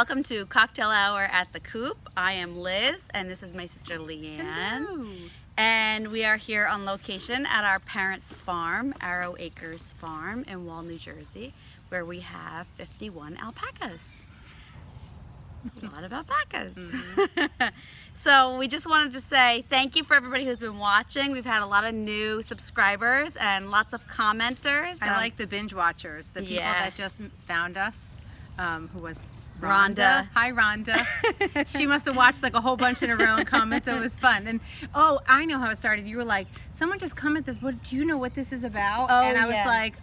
Welcome to Cocktail Hour at the Coop. I am Liz, and this is my sister Leanne. Hello. And we are here on location at our parents' farm, Arrow Acres Farm in Wall, New Jersey, where we have 51 alpacas. A lot of alpacas. So we just wanted to say thank you for everybody who's been watching. We've had a lot of new subscribers and lots of commenters. I like the binge watchers, the people that just found us, who was Rhonda. Hi, Rhonda. She must have watched like a whole bunch in a row and commented. It was fun. And oh, I know how it started. You were like, someone just commented this. What do you know what this is about? Oh, and I was like,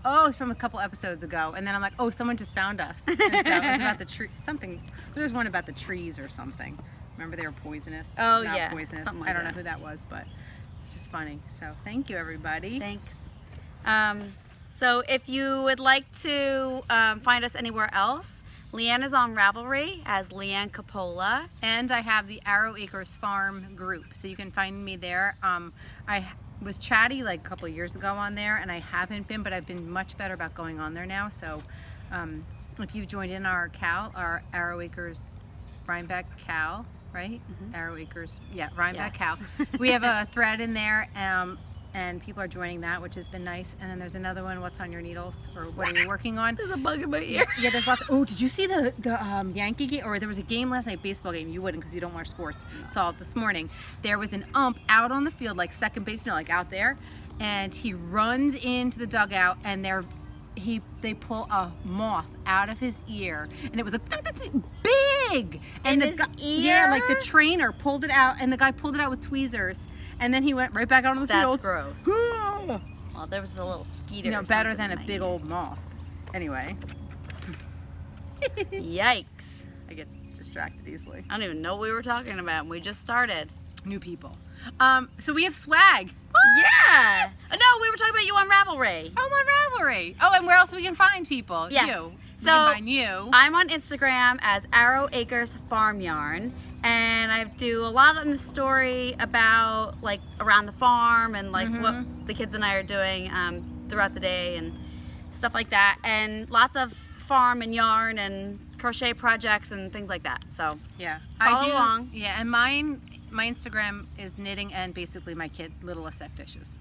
oh, it's from a couple episodes ago. And then I'm like, oh, someone just found us. And so it was about the tree, something. There was one about the trees or something. Remember they were poisonous? Oh, Not yeah. poisonous. Something like I don't know that. who that was, but it's just funny. So thank you, everybody. Thanks. So if you would like to find us anywhere else, Leanne is on Ravelry as Leanne Coppola. And I have the Arrow Acres Farm group, so you can find me there. I was chatty like a couple of years ago on there, and I haven't been, but I've been much better about going on there now. So if you joined in our Arrow Acres Rhinebeck Cal, right? Arrow Acres, Rhinebeck Cal. We have a thread in there, and people are joining that, which has been nice. And then there's another one, what's on your needles, or what are you working on? There's a bug in my ear. Yeah, there's lots. Oh, did you see the Yankee game? Or there was a game last night, baseball game. You wouldn't because you don't watch sports. Saw it this morning. There was an ump out on the field, like second base, like out there, and he runs into the dugout, and they pull a moth out of his ear, and it was big. And in his ear? Yeah, like the trainer pulled it out, and the guy pulled it out with tweezers, and then he went right back out on the field. That's gross. Well, there was a little skeeter. You know, or better something than in a my big ear. old moth. Anyway. Yikes. I get distracted easily. I don't even know what we were talking about. We just started. New people. So we have swag. Yeah. Oh, no, we were talking about you on Ravelry. Oh, on Ravelry. Oh, and where else we can find people? Yes. You. So we can find you. I'm on Instagram as Arrow Acres Farm Yarn, and I do a lot on the story about like around the farm and like what the kids and I are doing throughout the day and stuff like that, and lots of farm and yarn and crochet projects and things like that. So Yeah. follow along. Yeah, and my Instagram is knitting and basically my kid, littlest at fishes.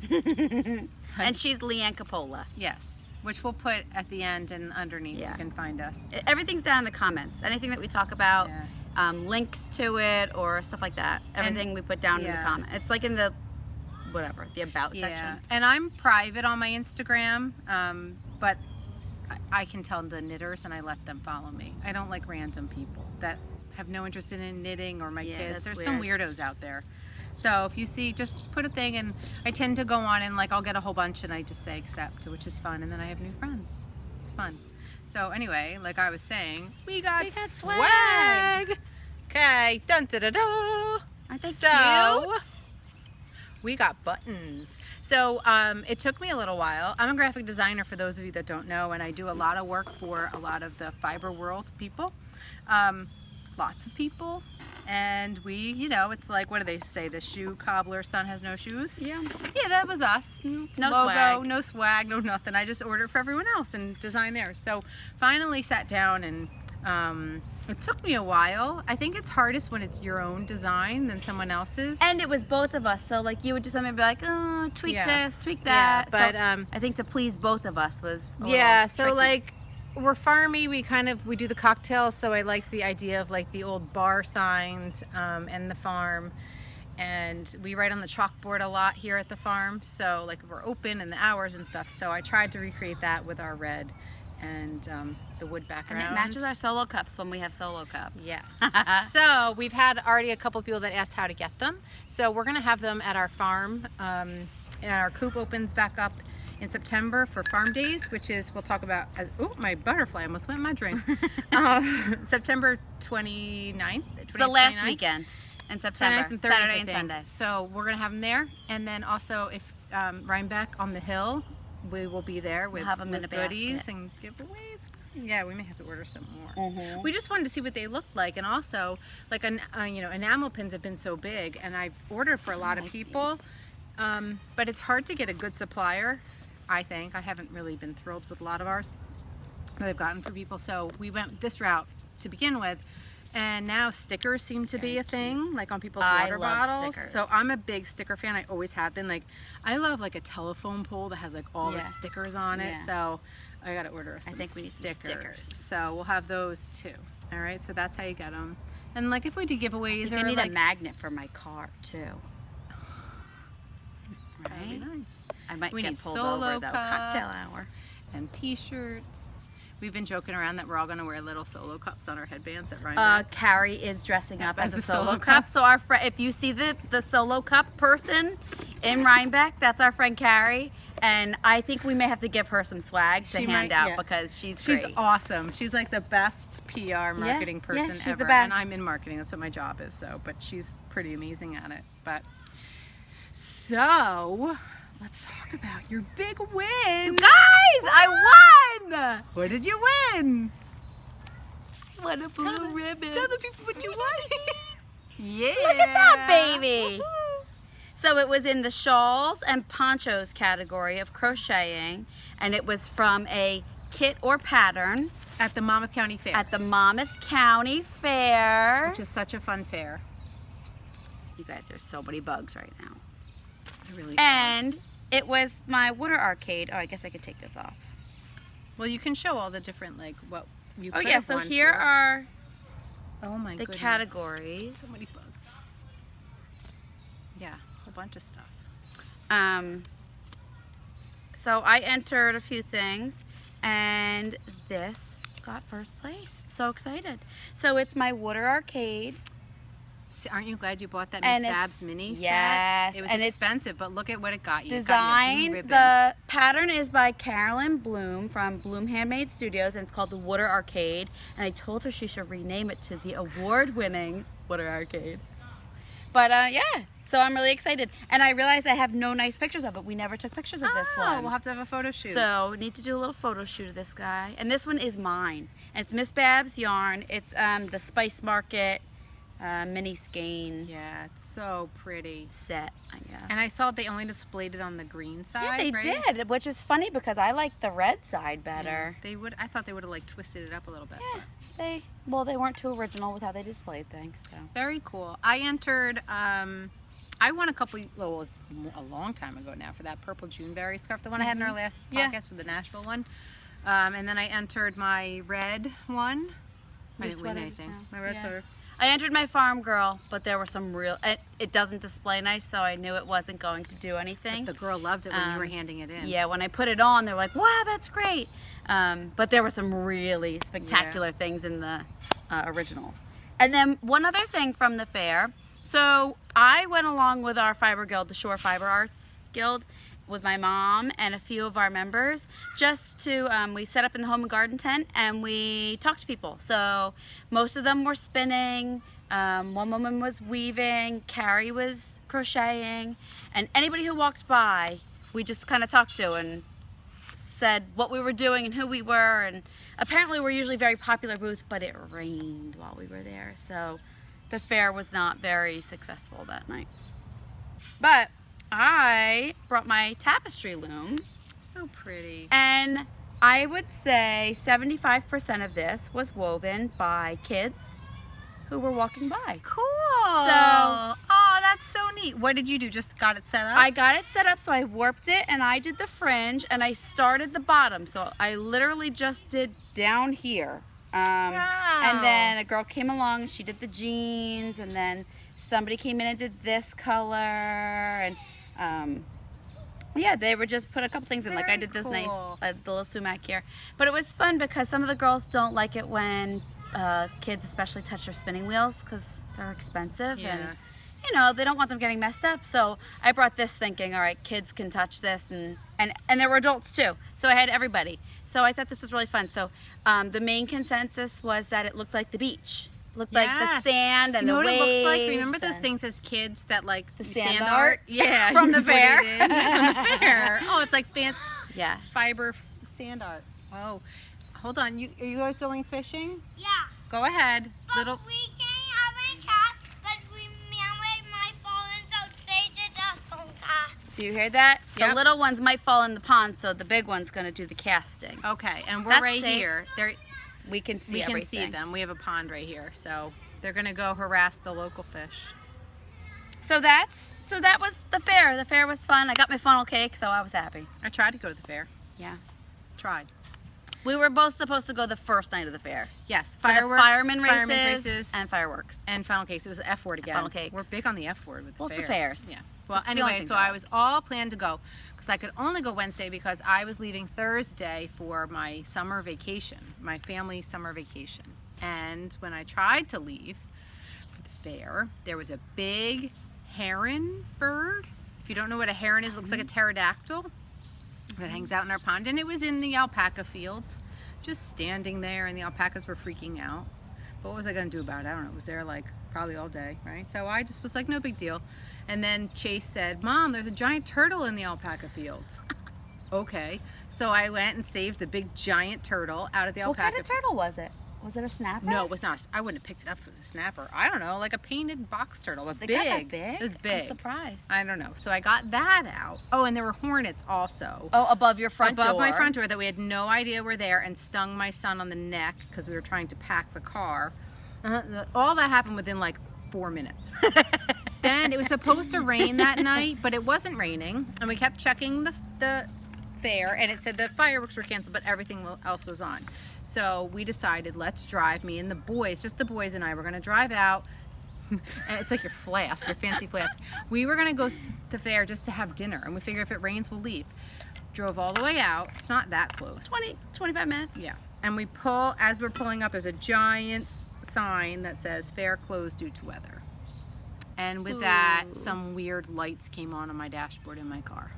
And she's Leanne Coppola. Yes, which we'll put at the end and underneath. Yeah. You can find us. Everything's down in the comments. Anything that we talk about, links to it or stuff like that. Everything we put down in the comment. It's like in the whatever, the about section. And I'm private on my Instagram, but I can tell the knitters and I let them follow me. I don't like random people that have no interest in knitting or my kids. There's some weirdos out there. So if you see, just put a thing, and I tend to go on and like I'll get a whole bunch and I just say accept, which is fun, and then I have new friends. It's fun. So anyway, like I was saying, we got swag. Okay, dun da da da. Aren't they So cute? we got buttons. So it took me a little while. I'm a graphic designer, for those of you that don't know, and I do a lot of work for a lot of the fiber world people. Lots of people. And we, you know, it's like, what do they say? The shoe cobbler's son has no shoes? Yeah. Yeah, that was us. No logo, swag. no swag, no nothing. I just ordered for everyone else and designed theirs. So finally sat down, and it took me a while. I think it's hardest when it's your own design than someone else's. And it was both of us, so like you would do something and be like, oh, tweak this, tweak Yeah, that. but so I think to please both of us was a yeah, little so tricky. like we're farmy, we do the cocktails, so I like the idea of like the old bar signs and the farm, and we write on the chalkboard a lot here at the farm, so like we're open and the hours and stuff, so I tried to recreate that with our red and the wood background. And it matches our solo cups when we have solo cups. Yes. So we've had already a couple people that asked how to get them, so we're gonna have them at our farm, and our coop opens back up in September for Farm Days, which is, we'll talk about, oh, my butterfly almost went in my drink. September 29th. So last weekend in September, 29th and 30th, Saturday I and think. Sunday. So we're gonna have them there, and then also if Rhinebeck on the Hill, we will be there with, We'll have 'em in with a goodies basket. and giveaways. Yeah, we may have to order some more. We just wanted to see what they looked like, and also like you know, enamel pins have been so big, and I've ordered for a lot of people, but it's hard to get a good supplier. I think I haven't really been thrilled with a lot of ours that I've gotten for people, so we went this route to begin with. And now stickers seem to be a thing, like on people's I water love bottles. stickers. So I'm a big sticker fan. I always have been. Like, I love like a telephone pole that has like all the stickers on it. Yeah. So I got to order us some think we need some stickers. So we'll have those too. All right. So that's how you get them. And like if we do giveaways, I or need like, a magnet for my car too. that'd be Right? nice. I might We get need pulled solo over though. Cocktail cups. hour. And T-shirts. We've been joking around that we're all going to wear little solo cups on our headbands at Rhinebeck. Carrie is dressing up As as a a solo solo cup. cup. So our friend, if you see the solo cup person in Rhinebeck, that's our friend Carrie. And I think we may have to give her some swag to She hand might, out yeah. because she's She's great. awesome. She's like the best PR marketing yeah, person she's ever. the best. And I'm in marketing. That's what my job is. So, but she's pretty amazing at it. But so let's talk about your big win. Guys, I won! What did you win? I won a blue ribbon. Tell the people what you won. Yeah. Look at that, baby. So it was in the shawls and ponchos category of crocheting, and it was from a kit or pattern At the Monmouth County Fair. at the Monmouth County Fair. Which is such a fun fair. You guys, there's so many bugs right now. I really And it was my water arcade. Oh, I guess I could take this off. Well, you can show all the different, like, what you Oh could yeah, have so won here for. are Oh my the goodness. categories. So many bugs. Yeah, a whole bunch of stuff. So I entered a few things, and this got first place. So excited. So it's my water arcade. See, aren't you glad you bought that And Miss it's- Babs mini yes, set? It was and it's expensive, but look at what it got you. It got you a Design. blue ribbon. The pattern is by Carolyn Bloom from Bloom Handmade Studios, and it's called the Water Arcade. And I told her she should rename it to the award-winning Water Arcade. But yeah, so I'm really excited. And I realized I have no nice pictures of it. We never took pictures of this one. We'll have to have a photo shoot. So need to do a little photo shoot of this guy. And this one is mine. And it's Miss Babs yarn. It's the Spice Market mini skein yeah, it's so pretty. set, I guess. And I saw they only displayed it on the green side. Yeah, they right? did, which is funny because I like the red side better. They would. I thought they would have like twisted it up a little bit. Yeah, they weren't too original with how they displayed things. So Very cool. I entered. I won a couple. Well, it was a long time ago now for that purple Juneberry scarf, the one I had in our last Yeah. podcast with the Nashville one. And then I entered my red one. I Your didn't win sweaters anything. now. My red Yeah. sweater. I entered my farm girl, but there were some real. It doesn't display nice, so I knew it wasn't going to do anything. The girl loved it when you were handing it in. Yeah, when I put it on, they're like, "Wow, that's great!" But there were some really spectacular things in the originals. And then one other thing from the fair. So I went along with our fiber guild, the Shore Fiber Arts Guild, with my mom and a few of our members, just to we set up in the home and garden tent and we talked to people. So most of them were spinning. One woman was weaving. Carrie was crocheting, and anybody who walked by, we just kind of talked to and said what we were doing and who we were. And apparently we're usually a very popular booth, but it rained while we were there, so the fair was not very successful that night. But I brought my tapestry loom, So pretty. and I would say 75% of this was woven by kids who were walking by. Cool. So- oh, that's so neat. What did you do? Just got it set up? I got it set up, so I warped it and I did the fringe and I started the bottom. So I literally just did down here. Wow. And then a girl came along and she did the jeans, and then somebody came in and did this color, and yeah, they were just put a couple things in. Like I Very did this cool. nice the little sumac here. But it was fun because some of the girls don't like it when kids especially touch their spinning wheels because they're expensive Yeah. and you know they don't want them getting messed up. So I brought this thinking, all right, kids can touch this, and there were adults too. So I had everybody. So I thought this was really fun. So the main consensus was that it looked like the beach. Looked like the Yes. sand and You know the what waves. it looks like? Remember those and- things as kids that like The sand sand art? art? Yeah, From you the put it fair? in. From the fair. Oh, it's like fancy Yeah. fiber sand art. Oh, hold on. Are you guys going fishing? Yeah, Go ahead. but Little. we can't have a cat, but we might fall in, so say the dust on cat. Do you hear that? Yep. The little ones might fall in the pond, so the big one's going to do the casting. Okay, and we're That's right safe. here. There. We can see we can everything. see them. We have a pond right here, so they're gonna go harass the local fish. So that was the fair. The fair was fun. I got my funnel cake, so I was happy. I tried to go to the fair. Yeah. Tried. We were both supposed to go the first night of the fair. Yes, For the fireworks, fireman fireman's races, and fireworks. and funnel cakes. It was the F word again. Funnel cakes. We're big on the F word with the Well, it's fairs. the fairs. Yeah. Well, It's the only anyway, thing so to I go. was all planned to go because I could only go Wednesday because I was leaving Thursday for my summer vacation, my family summer vacation. And when I tried to leave for the fair, there was a big heron bird. If you don't know what a heron is, it looks like a pterodactyl that hangs out in our pond. And it was in the alpaca fields, just standing there, and the alpacas were freaking out. But what was I going to do about it? I don't know. It was there like probably all day, right? So I just was like, no big deal. And then Chase said, Mom, there's a giant turtle in the alpaca fields. Okay. So I went and saved the big giant turtle out of the What alpaca. kind of turtle was it? Was it a snapper? No, it was not. I wouldn't have picked it up for the snapper. I don't know, like a painted box turtle, but They big. got that big? It was big. I'm surprised. I don't know. So I got that out. Oh, and there were hornets also. Oh, above your front Above door. my front door that we had no idea were there, and stung my son on the neck because we were trying to pack the car. All that happened within like 4 minutes. Then it was supposed to rain that night, but it wasn't raining, and we kept checking the fair, and it said the fireworks were canceled, but everything else was on. So we decided, let's drive. Me and the boys, just the boys and I, were going to drive out. And it's like your flask, your fancy flask. We were going to go to the fair just to have dinner, and we figure if it rains, we'll leave. Drove all the way out. It's not that close. 25 minutes. Yeah. And we pull, as we're pulling up, there's a giant sign that says fair closed due to weather. And with that, some weird lights came on my dashboard in my car.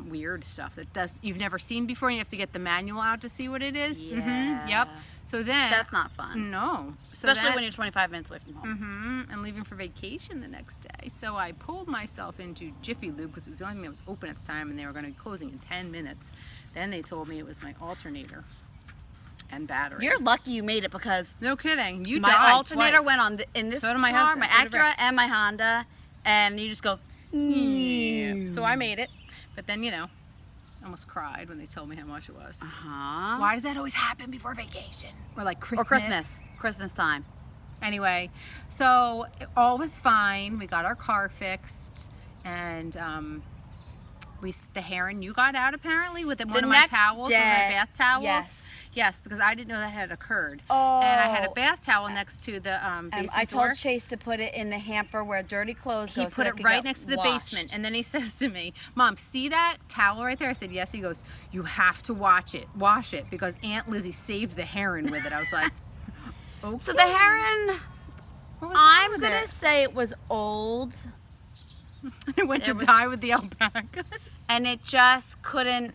Weird stuff that you've never seen before, and you have to get the manual out to see what it is. Yeah. Yep. So then That's not fun. no. So Especially that- when you're 25 minutes away from home. and leaving for vacation the next day. So I pulled myself into Jiffy Lube because it was the only thing that was open at the time, and they were going to be closing in 10 minutes. Then they told me it was my alternator and battery. You're lucky you made it because No kidding. You my died alternator twice. went on in this So did my car, husband, my so did Acura, Rex. and my Honda, and you just go. Yeah. So I made it, but then I almost cried when they told me how much it was. Uh-huh. Why does that always happen before vacation? Or like Christmas? Or Christmas time. Anyway, so all was fine. We got our car fixed, and the heron, you got out apparently with one of my next towels, one of my day- bath towels. Yes. Because I didn't know that had occurred. Oh. And I had a bath towel next to the basement I door. told Chase to put it in the hamper where dirty clothes go. He so put they it could right get next to the washed. basement, and then he says to me, Mom, see that towel right there? I said, yes. He goes, you have to wash it, because Aunt Lizzie saved the heron with it. I was like, okay. So the heron, What was wrong I'm with gonna it? say it was old, It went to was- die with the alpaca. and it just couldn't.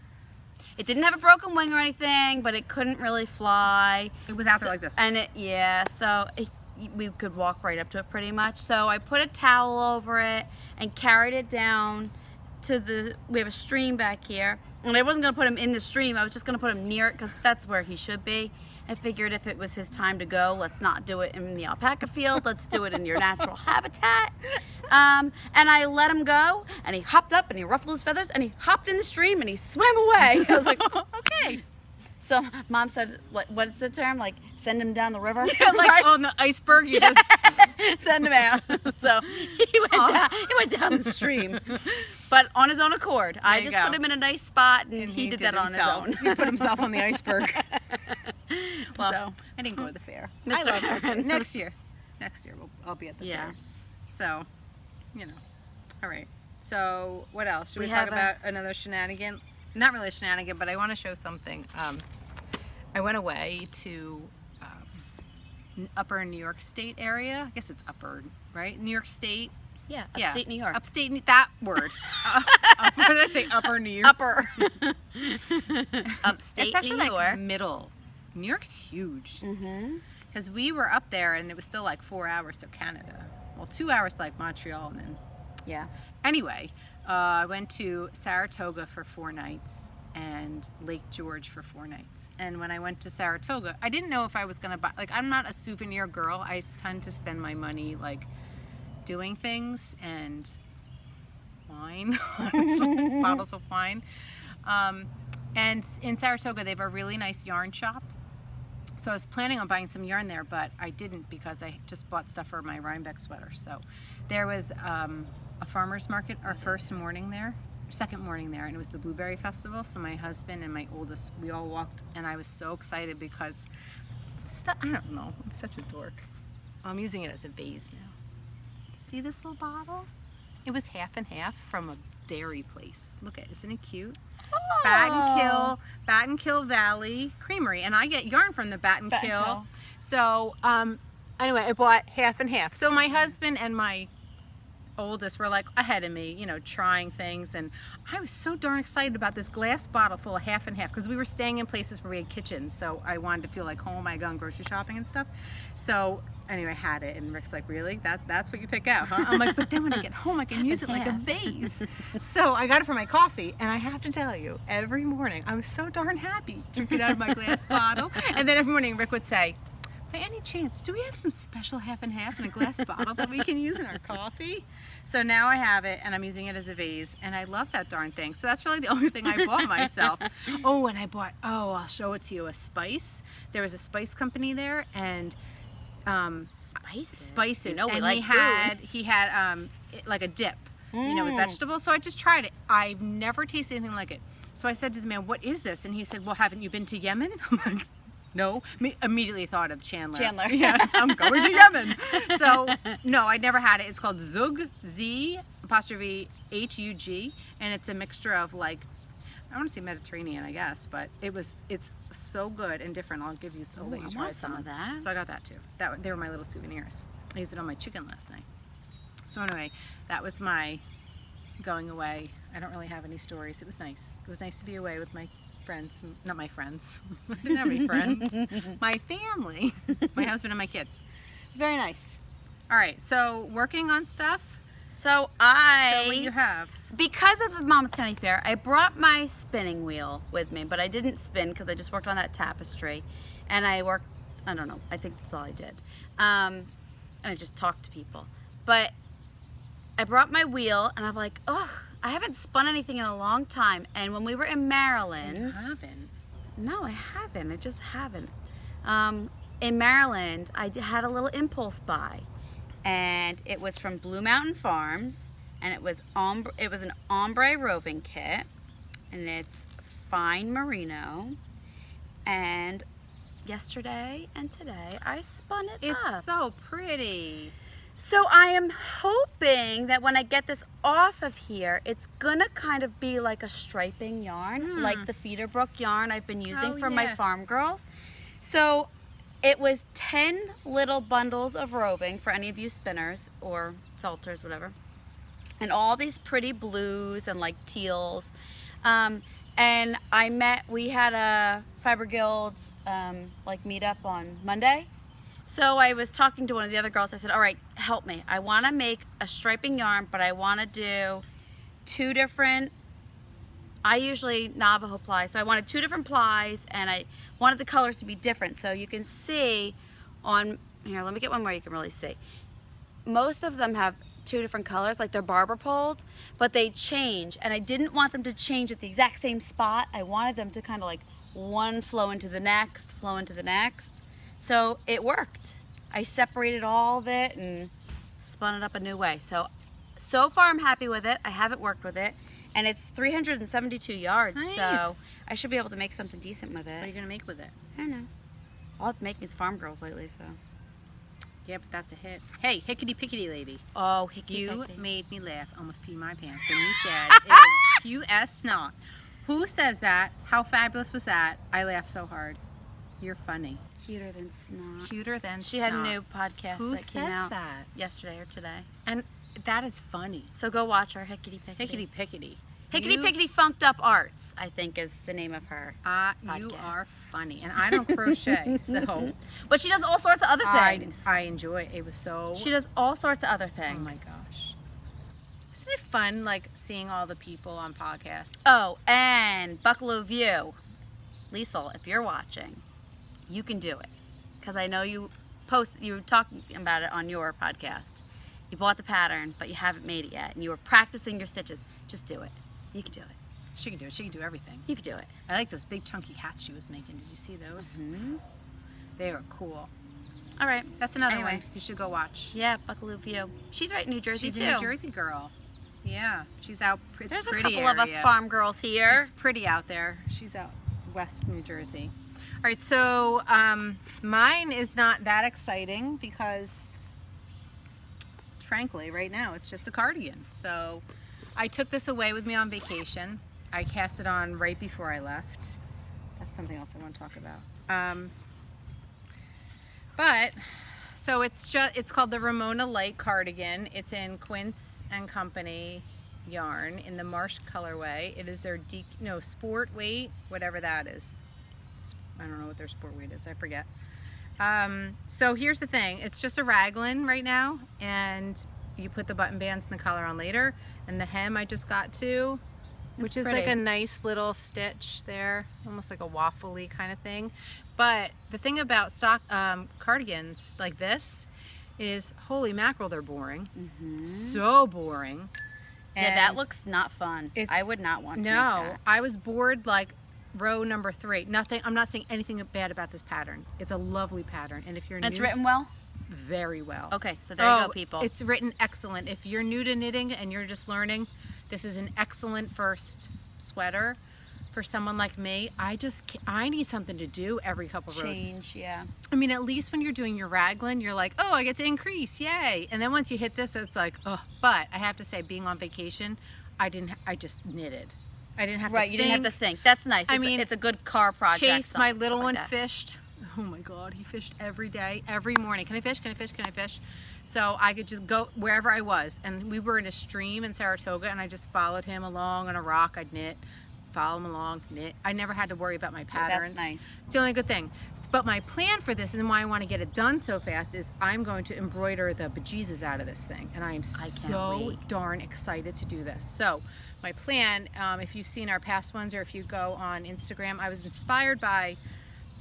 It didn't have a broken wing or anything, but it couldn't really fly. It was out there like this. And we could walk right up to it pretty much. So I put a towel over it and carried it down to we have a stream back here. And I wasn't gonna put him in the stream, I was just gonna put him near it because that's where he should be. I figured if it was his time to go, let's not do it in the alpaca field, let's do it in your natural habitat. And I let him go, and he hopped up and he ruffled his feathers and he hopped in the stream and he swam away. I was like, Okay. so Mom said, what's the term? Like, send him down the river? Like on the iceberg, you just Send him out. So he went down the stream, but on his own accord. I you just go. put him in a nice spot, and he did that on his himself. own. He put himself on the iceberg. Well, So, I didn't go to the fair. Mr. I love the fair. Heron. Next year I'll be at the Yeah. fair. So, all right. So what else? Should we We talk have about another shenanigan? Not really a shenanigan, but I want to show something. I went away to upper New York State area. I guess it's upper, right? New York State. Yeah, Yeah. upstate New York. Upstate, that word. What did I say? Upper New York. Upper. Upstate It's actually New like York. middle. New York's huge. Mm-hmm. Because we were up there and it was still like 4 hours to Canada. Well, 2 hours to like Montreal, and then Yeah. anyway, I went to Saratoga for 4 nights and Lake George for 4 nights. And when I went to Saratoga, I didn't know if I was gonna buy, like, I'm not a souvenir girl. I tend to spend my money like doing things and wine, bottles of wine. And in Saratoga, they have a really nice yarn shop. So I was planning on buying some yarn there, but I didn't because I just bought stuff for my Rhinebeck sweater. So there was a farmer's market our second morning there, and it was the Blueberry Festival. So my husband and my oldest, we all walked, and I was so excited because stuff, I don't know, I'm such a dork. I'm using it as a vase now. See this little bottle? It was half and half from a dairy place. Look at it, isn't it cute? Oh. Battenkill Valley Creamery, and I get yarn from the Battenkill. So anyway, I bought half and half. So my husband and my oldest were like ahead of me, you know, trying things, and I was so darn excited about this glass bottle full of half and half because we were staying in places where we had kitchens, so I wanted to feel like home. I gone grocery shopping and stuff. So anyway, I had it, and Rick's like, really? That's what you pick out, huh? I'm like, but then when I get home, I can use it like a vase. So I got it for my coffee, and I have to tell you, every morning I was so darn happy drinking out of my glass bottle. And then every morning Rick would say, by any chance, do we have some special half and half in a glass bottle that we can use in our coffee? So now I have it, and I'm using it as a vase, and I love that darn thing. So that's really the only thing I bought myself. Oh, and I bought, I'll show it to you, a spice. There was a spice company there, and spices. You know, and we like he had like a dip, you know, with vegetables. So I just tried it. I've never tasted anything like it. So I said to the man, what is this? And he said, well, haven't you been to Yemen? I'm like, no. Immediately thought of Chandler. Yes, I'm going to Yemen. So no, I never had it. It's called Zug, Z''Hug, and it's a mixture of, like, I want to say Mediterranean, I guess, but it's so good and different. I'll give you I'll let you try some of that. So I got that too. They were my little souvenirs. I used it on my chicken last night. So anyway, that was my going away. I don't really have any stories. It was nice. It was nice to be away with my friends. Not my friends. I didn't have any friends. My family. My husband and my kids. Very nice. All right, so working on stuff. So What do you have? because of the Monmouth County Fair, I brought my spinning wheel with me, but I didn't spin because I just worked on that tapestry, and I don't know, I think that's all I did, and I just talked to people. But I brought my wheel, and I'm like, oh, I haven't spun anything in a long time. And when we were in Maryland, You haven't. no, I haven't. I just haven't. In Maryland, I had a little impulse buy, and it was from Blue Mountain Farms, and it was an ombre roving kit, and it's fine merino. And yesterday and today, I spun it up. It's so pretty. So I am hoping that when I get this off of here, it's gonna kind of be like a striping yarn, like the Feederbrook yarn I've been using for my farm girls. So it was 10 little bundles of roving for any of you spinners or felters, whatever. And all these pretty blues and like teals. And we had a Fiber Guild like meetup on Monday. So I was talking to one of the other girls. I said, all right, help me. I want to make a striping yarn, but I want to do 2 different, I usually Navajo ply. So I wanted 2 different plies, and I wanted the colors to be different. So you can see on, here, let me get one where you can really see. Most of them have 2 different colors, like they're barber poled, but they change. And I didn't want them to change at the exact same spot. I wanted them to kind of like one flow into the next, flow into the next. So it worked. I separated all of it and spun it up a new way. So far I'm happy with it. I haven't worked with it, and it's 372 yards. Nice. So I should be able to make something decent with What are it. you gonna make with it? I don't know. All I've been making is farm girls lately, so. Yeah, but that's a hit. Hey, hickety pickety lady. Oh, hickey You pickety. made me laugh, almost pee my pants when you said it is QS snot. Who says that? How fabulous was that? I laughed so hard. You're funny. Cuter than snot. Cuter than She snot. had a new podcast Who that says came out that? yesterday or today. And that is funny. So go watch her, Hickety Pickety. Hickety pickety. Hickety Pickety Funked Up Arts, I think is the name of her. You podcast. are funny, and I don't crochet, so But she does all sorts of other things. I enjoy it. It was so. She does all sorts of other things. Oh my gosh! Isn't it fun, like seeing all the people on podcasts? Oh, and Buckalow View. Liesl, if you're watching, you can do it. Because I know you were talking about it on your podcast. You bought the pattern, but you haven't made it yet. And you were practicing your stitches. Just do it. You can do it. She can do it. She can do everything. You can do it. I like those big chunky hats she was making. Did you see those? Mm-hmm. They are cool. All right. That's another Anyway. one you should go watch. Yeah, Buckaloo View. She's right in New Jersey, She's too. a New Jersey girl. Yeah, she's out. It's There's a pretty couple of us area. farm girls here. It's pretty out there. She's out west New Jersey. All right, so mine is not that exciting because, frankly, right now it's just a cardigan. So I took this away with me on vacation. I cast it on right before I left. That's something else I want to talk about. So it's called the Ramona Light Cardigan. It's in Quince and Company yarn in the Marsh colorway. It is their sport weight, whatever that is. I don't know what their sport weight is. I forget. So here's the thing. It's just a raglan right now, and you put the button bands and the collar on later. And the hem I just got to, which is like a nice little stitch there, almost like a waffly kind of thing. But the thing about stock cardigans like this is, holy mackerel, they're boring. So boring. Yeah, that looks not fun. I would not want to make that. I was bored like row number 3. Nothing. I'm not saying anything bad about this pattern. It's a lovely pattern, and if you're new, it's written well. Very well. Okay, so there you go, people. It's written excellent. If you're new to knitting and you're just learning, this is an excellent first sweater for someone like me. I need something to do every couple rows. Change, yeah. I mean, at least when you're doing your raglan, you're like, oh, I get to increase, yay! And then once you hit this, it's like, oh. But I have to say, being on vacation, I just knitted. I didn't have to think. You didn't have to think. That's nice. I mean, it's a good car project. Chase, my little one, like fished. Oh my God, he fished every day, every morning. Can I fish? Can I fish? Can I fish? So I could just go wherever I was. And we were in a stream in Saratoga, and I just followed him along on a rock. I'd knit, follow him along, knit. I never had to worry about my patterns. That's nice. It's the only good thing. But my plan for this, and why I want to get it done so fast, is I'm going to embroider the bejesus out of this thing. And I am so darn excited to do this. So my plan, if you've seen our past ones, or if you go on Instagram, I was inspired by,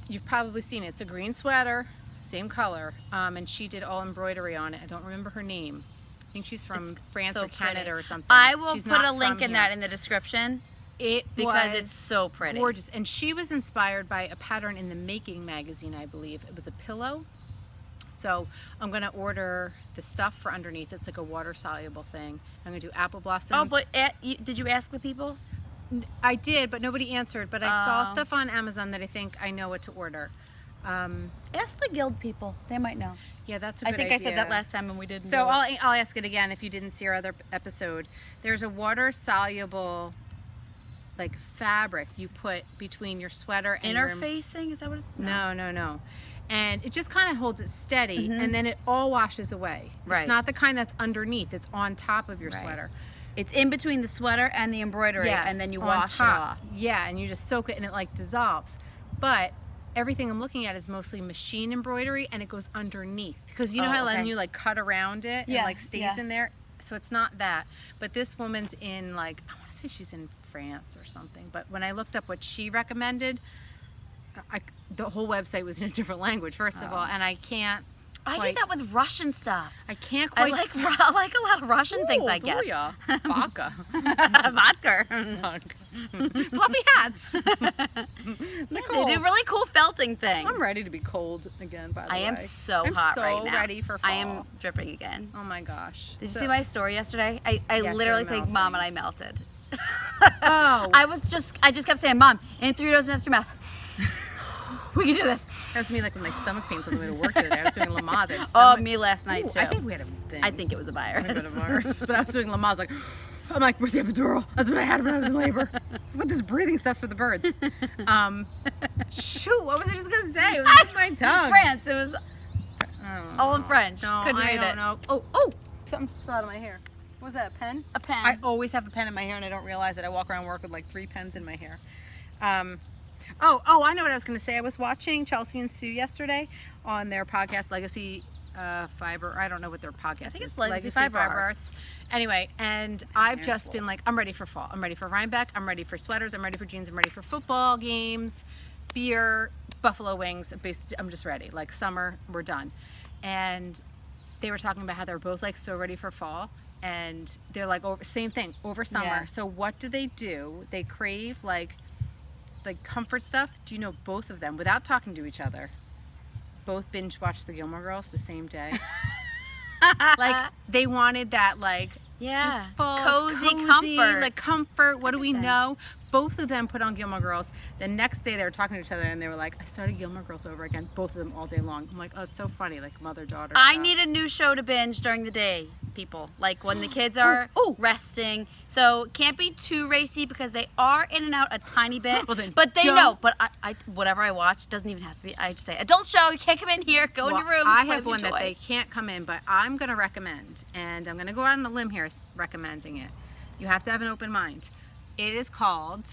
you've probably seen it. It's a green sweater, same color, and she did all embroidery on it. I don't remember her name. I think she's from France or Canada or something. I will She's put not a link from in here. that in the description. Because it's so pretty. Gorgeous. And she was inspired by a pattern in the Making magazine, I believe. It was a pillow. So I'm going to order the stuff for underneath. It's like a water-soluble thing. I'm going to do apple blossoms. Oh, but did you ask the people? I did, but nobody answered. But I saw stuff on Amazon that I think I know what to order. Ask the guild people. They might know. Yeah, that's a good idea. I think I said that last time and we didn't. So I'll ask it again if you didn't see our other episode. There's a water-soluble like fabric you put between your sweater and interfacing. Is that what it's? No. And it just kind of holds it steady, and then it all washes away. Right. It's not the kind that's underneath. It's on top of your sweater. It's in between the sweater and the embroidery, and then you wash it off. Yeah, and you just soak it, and it like dissolves. But everything I'm looking at is mostly machine embroidery, and it goes underneath. Because you know how then you like cut around it and like stays in there? So it's not that. But this woman's in like, I want to say she's in France or something. But when I looked up what she recommended, the whole website was in a different language, first of all, and I can't. I do that with Russian stuff. I can't quite. I like a lot of Russian things, I guess. Yeah. Vodka. Vodka. Fluffy hats. They do really cool felting things. I'm ready to be cold again, by the way. I am so hot right now. I'm so ready for fall. I am dripping again. Oh my gosh. Did you see my story yesterday? I literally think Mom and I melted. Oh. I just kept saying, Mom, in 3 rows and after your mouth. We can do this. That was me like with my stomach pains on the way to work today. I was doing Lamaze. Oh, me last night too. I think we had a thing. I think it was a virus. But I was doing Lamaze like, I'm like, where's the epidural? That's what I had when I was in labor. What this breathing stuff for the birds. Shoot, what was I just gonna say? It was on my tongue. France. It was all in French. No, Couldn't read I it. don't know. Oh, something just fell out of my hair. What was that, a pen? A pen. I always have a pen in my hair and I don't realize it. I walk around work with like 3 pens in my hair. I know what I was going to say. I was watching Chelsea and Sue yesterday on their podcast, Legacy Fiber. I don't know what their podcast is. I think it's Legacy Fiber Arts. Anyway, and I've just been like, I'm ready for fall. I'm ready for Rhinebeck. I'm ready for sweaters. I'm ready for jeans. I'm ready for football games, beer, buffalo wings. I'm just ready. Like summer, we're done. And they were talking about how they're both like so ready for fall. And they're like, same thing, over summer. Yeah. So what do? They crave like comfort stuff. Do you know both of them without talking to each other? both binge watched the Gilmore Girls the same day. Like they wanted that Yeah. it's full, Cozy it's cozy, comfort. like comfort. What do we Everything. know? Both of them put on Gilmore Girls. The next day they were talking to each other and they were like, I started Gilmore Girls over again. Both of them all day long. I'm like, oh, it's so funny, like mother-daughter I stuff. need a new show to binge during the day, people. Like when the kids are Oh. resting. So can't be too racy because they are in and out a tiny bit. Well, then but they don't. know. But I whatever I watch doesn't even have to be. I just say adult show. You can't come in here. Go in your rooms. I play have with one your that toy. they can't come in, but I'm going to recommend, and I'm going to go out on a limb here recommending it. You have to have an open mind. It is called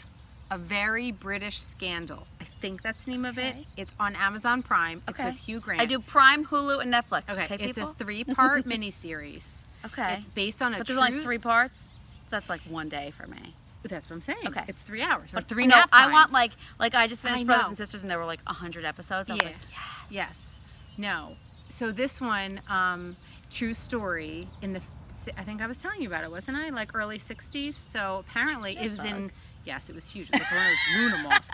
A Very British Scandal. I think that's the name of it. Okay. It's on Amazon Prime. It's Okay. with Hugh Grant. I do Prime, Hulu, and Netflix. Okay, it's people? a 3-part miniseries. Okay. It's based on a But true... there's only 3 parts. So that's like one day for me. That's what I'm saying. Okay. It's 3 hours. Or But 3 no, nap I want times. like I just finished I Brothers know. and Sisters and there were like 100 episodes. I was Yeah. like, yes. Yes. No. So this one, true story in the... I think I was telling you about it, wasn't I? Like early 60s. So apparently it was in... Yes, it was huge. Like one of those Luna moths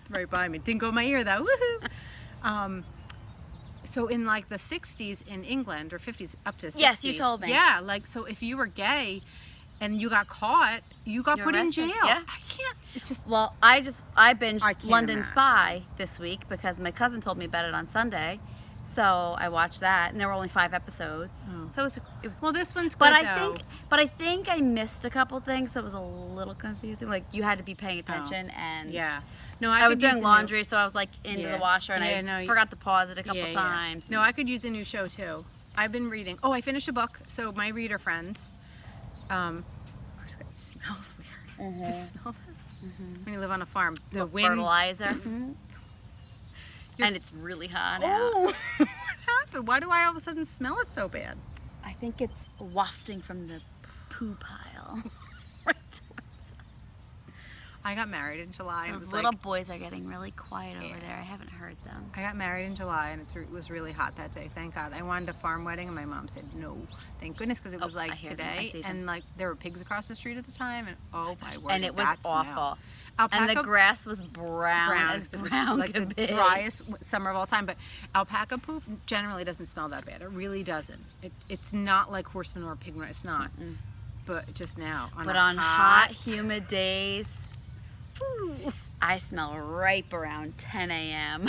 right by me. Didn't go in my ear though. Woohoo! So in like the 60s in England, or 50s up to 60s. Yes, you told me. Yeah, like so if you were gay and you got caught, you got You're put in arrested. jail. Yeah. I can't. It's just... Well, I binged I can't London imagine. Spy this week because my cousin told me about it on Sunday. So I watched that, and there were only 5 episodes. Oh. So it was. Well, this one's good But though. I think I missed a couple things, so it was a little confusing. Like you had to be paying attention, and Yeah. No, I was could use doing a new- laundry, so I was like into Yeah. the washer, and Yeah, I no, you- forgot to pause it a couple Yeah, yeah. times. No, I could use a new show too. I've been reading. Oh, I finished a book. So my reader friends, it smells weird. You smell that? When you live on a farm, the wind. fertilizer, and it's really hot out. Oh, what happened? Why do I all of a sudden smell it so bad? I think it's wafting from the poo pile. Right towards us. I got married in July. And it Those was little like, boys are getting really quiet over Yeah. there. I haven't heard them. I got married in July and it was really hot that day. Thank God. I wanted a farm wedding and my mom said no. Thank goodness, because it was Oh, I like hear them. I today see them. and like there were pigs across the street at the time and oh my word. And it was that smell. awful. Alpaca, And the grass was brown as It was brown like the could be. driest summer of all time. But alpaca poop generally doesn't smell that bad. It really doesn't. It's not like horse manure, pig manure. It's not. But just now, But on hot, humid days, I smell ripe around 10 a.m.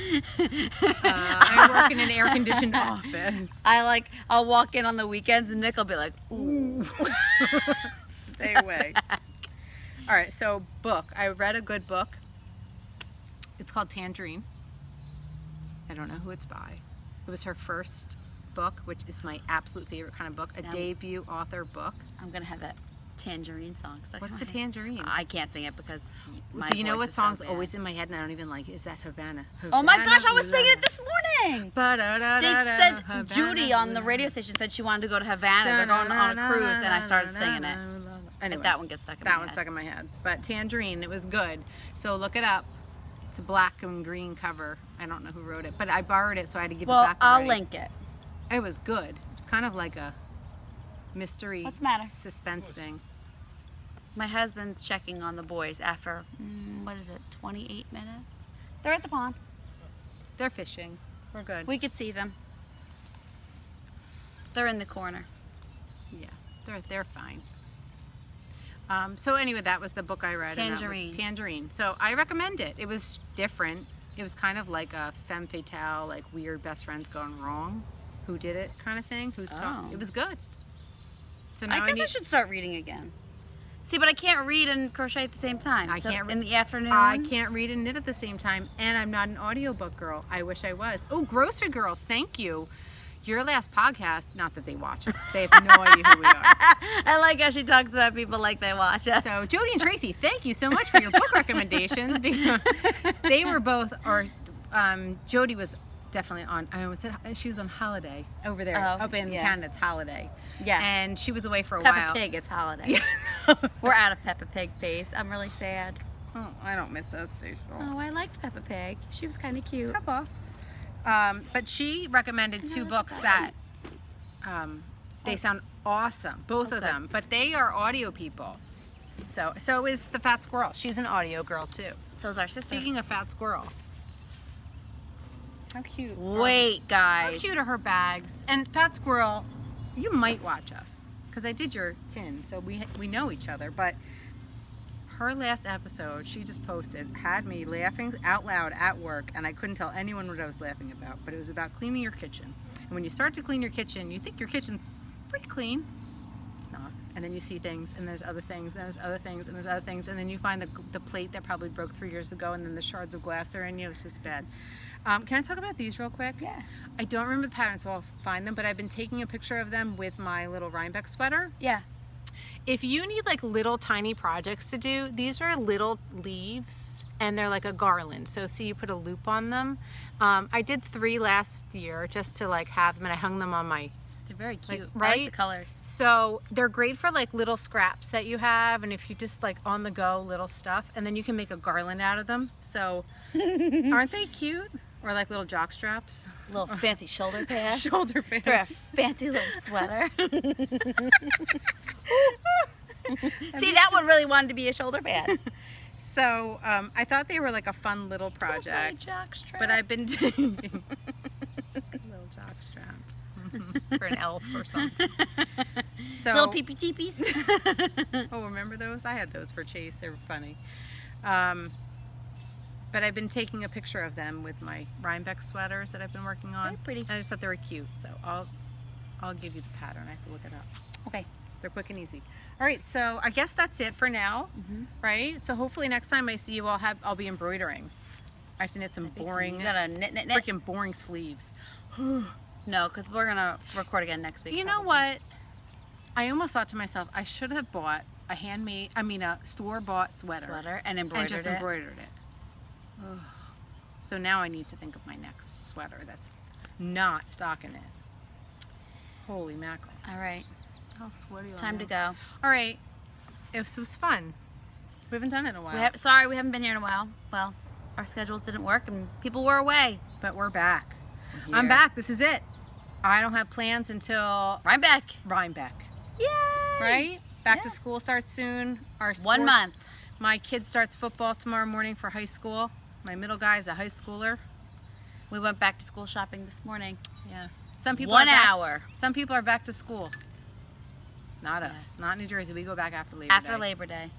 I work in an air-conditioned office. I'll walk in on the weekends and Nick will be like, ooh. Stay away. All right, so book. I read a good book. It's called Tangerine. I don't know who it's by. It was her first book, which is my absolute favorite kind of book, a Now- debut author book. I'm going to have that Tangerine song stuck What's in the my head. Tangerine? I can't sing it because my Do you know voice what is so song's bad. always in my head and I don't even like it? Is that Havana? Oh my Havana, gosh, I was singing it Havana. this morning. They Havana, said Judy on the radio station said she wanted to go to Havana. They're going on a cruise, and I started singing it. Anyway, And that one gets stuck in that my one head. stuck in my head. But Tangerine, it was good. So look it up. It's a black and green cover. I don't know who wrote it, but I borrowed it, so I had to give it Well, back. I'll already. link it. It was good. It was kind of like a mystery What's the matter? suspense thing. My husband's checking on the boys after, 28 minutes? They're at the pond. They're fishing. We're good. We could see them. They're in the corner. Yeah, they're fine. So anyway, that was the book I read. and that was Tangerine. Tangerine. So I recommend it. It was different. It was kind of like a femme fatale, like weird best friends gone wrong. Who did it kind of thing. Who's talking. Oh. It was good. So now I guess I should start reading again. See, but I can't read and crochet at the same time. I So can't in the afternoon. I can't read and knit at the same time, and I'm not an audiobook girl. I wish I was. Oh, Grocery Girls, thank you. Your last podcast, not that they watch us. They have no idea who we are. I like how she talks about people like they watch us. So Jody and Tracy, thank you so much for your book recommendations. Because they were both, or Jody was definitely on, I almost said, she was on holiday over there. Oh, Up in yeah. Canada, it's holiday. Yes. And she was away for a Peppa while. Pig, it's holiday. We're out of Peppa Pig phase. I'm really sad. Oh, I don't miss that station. Oh, I liked Peppa Pig. She was kind of cute. Peppa. But she recommended two that's books okay. that they sound awesome, both of Okay. them. But they are audio people. So is the Fat Squirrel. She's an audio girl too. So is our sister. Speaking of Fat Squirrel, How cute. Wait, How guys. cute are her bags? And Fat Squirrel, you might watch us because I did your pin, so we know each other. But her last episode, she just posted, had me laughing out loud at work, and I couldn't tell anyone what I was laughing about. But it was about cleaning your kitchen. And when you start to clean your kitchen, you think your kitchen's pretty clean. It's not. And then you see things, and there's other things, and there's other things, and there's other things, and then you find the plate that probably broke 3 years ago, and then the shards of glass are in you. It's just bad. Can I talk about these real quick? Yeah. I don't remember the pattern, so I'll find them, but I've been taking a picture of them with my little Rhinebeck sweater. Yeah. If you need like little tiny projects to do, these are little leaves and they're like a garland. So see, you put a loop on them. I did 3 last year just to like have them, and I hung them on my, They're very cute. Like, I right? like the colors. so they're great for like little scraps that you have, and if you just like on the go little stuff, and then you can make a garland out of them. So aren't they cute? Or like little jock straps. Little fancy shoulder pads Shoulder pads. for a fancy little sweater. See, that one really wanted to be a shoulder pad. So I thought they were like a fun little project. Jock straps. But I've been taking little jock strap for an elf or something. So Little peepee teepees. oh, remember those? I had those for Chase. They were funny. But I've been taking a picture of them with my Rhinebeck sweaters that I've been working on. Very pretty. I just thought they were cute, so I'll give you the pattern. I have to look it up. Okay. They're quick and easy. All right, so I guess that's it for now, right? So hopefully next time I see you, I'll be embroidering. I have to knit some boring, You gotta knit. freaking boring sleeves. No, because we're gonna record again next week. You know what? I almost thought to myself, I should have bought a store-bought sweater and and just embroidered it. embroidered it. So now I need to think of my next sweater that's not stockinette. Holy mackerel. All right. How sweaty It's I time am. to go. All right. It was fun. We haven't done it in a while. Sorry, we haven't been here in a while. Well, our schedules didn't work and people were away. But we're back. We're I'm here. back. This is it. I don't have plans until Rhinebeck. Rhinebeck. Yay! Right? Back Yeah. to school starts soon. Our sports, 1 month. My kid starts football tomorrow morning for high school. My middle guy is a high schooler. We went back to school shopping this morning. Yeah. Some people 1 are back, hour. Some people are back to school. Not us. Yes. Not New Jersey. We go back after Labor Day. After Labor Day.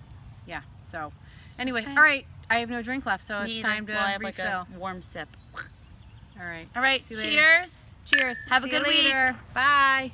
Yeah. So, anyway, Okay. all right. I have no drink left, so Me it's either. time to Well, I have refill. like a warm sip. All right. All right. See you later. Cheers. Cheers. Have a See you good week. later. Bye.